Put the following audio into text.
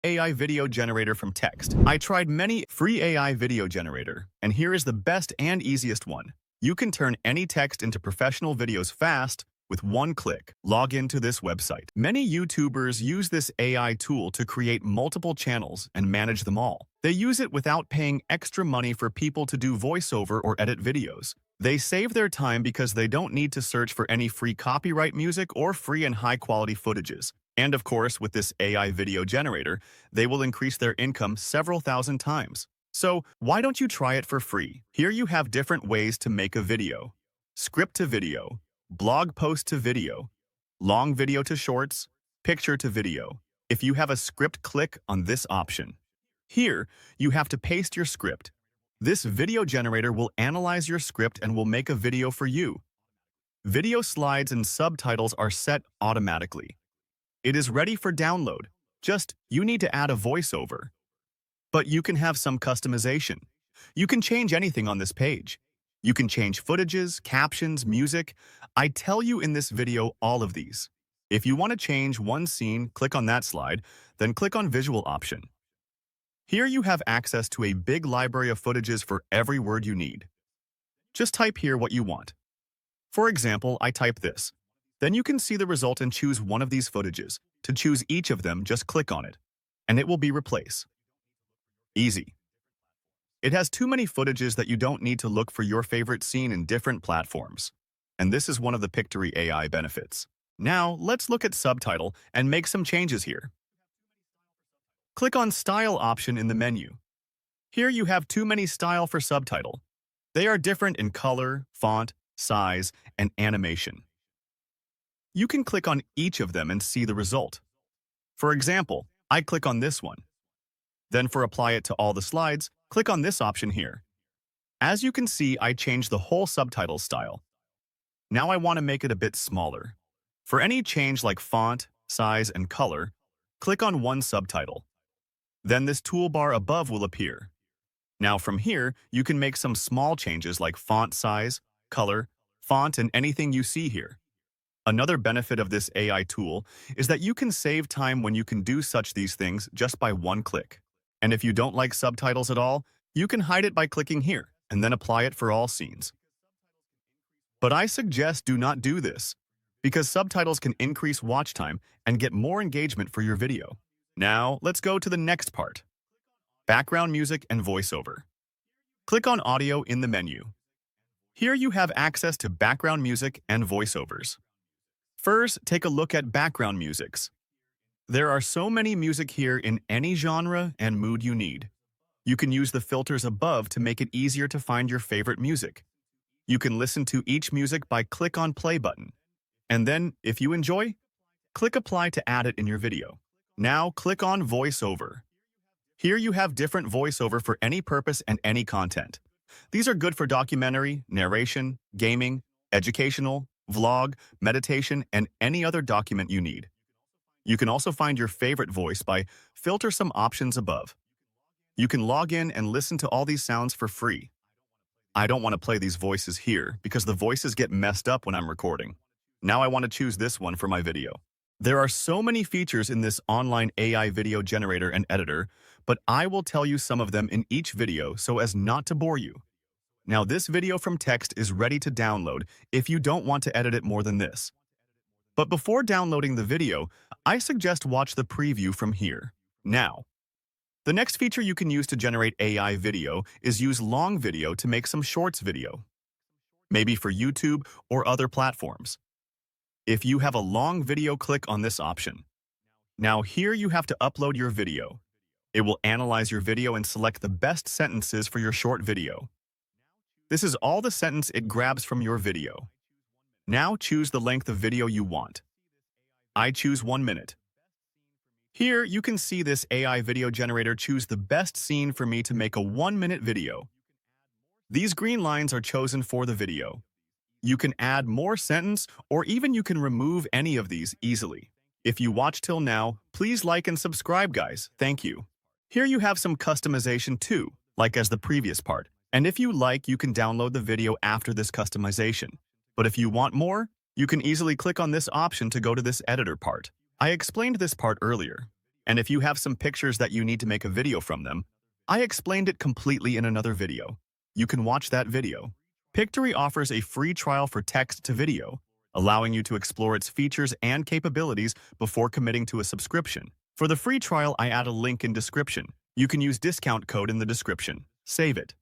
AI video generator from text. I tried many free AI video generator, and here is the best and easiest one. You can turn any text into professional videos fast with one click. Log into this website. Many YouTubers use this AI tool to create multiple channels and manage them all. They use it without paying extra money for people to do voiceover or edit videos. They save their time because they don't need to search for any free copyright music or free and high-quality footages. And of course, with this AI video generator, they will increase their income several thousand times. So why don't you try it for free? Here you have different ways to make a video. Script to video, blog post to video, long video to shorts, picture to video. If you have a script, click on this option. Here, you have to paste your script. This video generator will analyze your script and will make a video for you. Video slides and subtitles are set automatically. It is ready for download. You need to add a voiceover. But you can have some customization. You can change anything on this page. You can change footages, captions, music. I tell you in this video all of these. If you want to change one scene, click on that slide, then click on Visual option. Here you have access to a big library of footages for every word you need. Just type here what you want. For example, I type this. Then you can see the result and choose one of these footages. To choose each of them, just click on it, and it will be replaced. Easy. It has too many footages that you don't need to look for your favorite scene in different platforms. And this is one of the Pictory AI benefits. Now, let's look at Subtitle and make some changes here. Click on Style option in the menu. Here you have too many style for Subtitle. They are different in color, font, size, and animation. You can click on each of them and see the result. For example, I click on this one. Then for apply it to all the slides, click on this option here. As you can see, I changed the whole subtitle style. Now I want to make it a bit smaller. For any change like font, size, and color, click on one subtitle. Then this toolbar above will appear. Now from here, you can make some small changes like font size, color, font, and anything you see here. Another benefit of this AI tool is that you can save time when you can do these things just by one click. And if you don't like subtitles at all, you can hide it by clicking here and then apply it for all scenes. But I suggest do not do this, because subtitles can increase watch time and get more engagement for your video. Now, let's go to the next part. Background music and voiceover. Click on Audio in the menu. Here you have access to background music and voiceovers. First, take a look at background musics. There are so many music here in any genre and mood you need. You can use the filters above to make it easier to find your favorite music. You can listen to each music by click on play button. And then, if you enjoy, click apply to add it in your video. Now click on voiceover. Here you have different voiceover for any purpose and any content. These are good for documentary, narration, gaming, educational, vlog, meditation, and any other document you need. You can also find your favorite voice by filter some options above. You can log in and listen to all these sounds for free. I don't want to play these voices here because the voices get messed up when I'm recording. Now I want to choose this one for my video. There are so many features in this online AI video generator and editor, but I will tell you some of them in each video so as not to bore you. Now this video from text is ready to download if you don't want to edit it more than this. But before downloading the video, I suggest watch the preview from here. Now, the next feature you can use to generate AI video is use long video to make some shorts video. Maybe for YouTube or other platforms. If you have a long video, click on this option. Now here you have to upload your video. It will analyze your video and select the best sentences for your short video. This is all the sentence it grabs from your video. Now choose the length of video you want. I choose 1 minute. Here you can see this AI video generator choose the best scene for me to make a 1-minute video. These green lines are chosen for the video. You can add more sentence or even you can remove any of these easily. If you watched till now, please like and subscribe, guys. Thank you. Here you have some customization too, like as the previous part. And if you like, you can download the video after this customization. But if you want more, you can easily click on this option to go to this editor part. I explained this part earlier. And if you have some pictures that you need to make a video from them, I explained it completely in another video. You can watch that video. Pictory offers a free trial for text to video, allowing you to explore its features and capabilities before committing to a subscription. For the free trial, I add a link in description. You can use discount code in the description. Save it.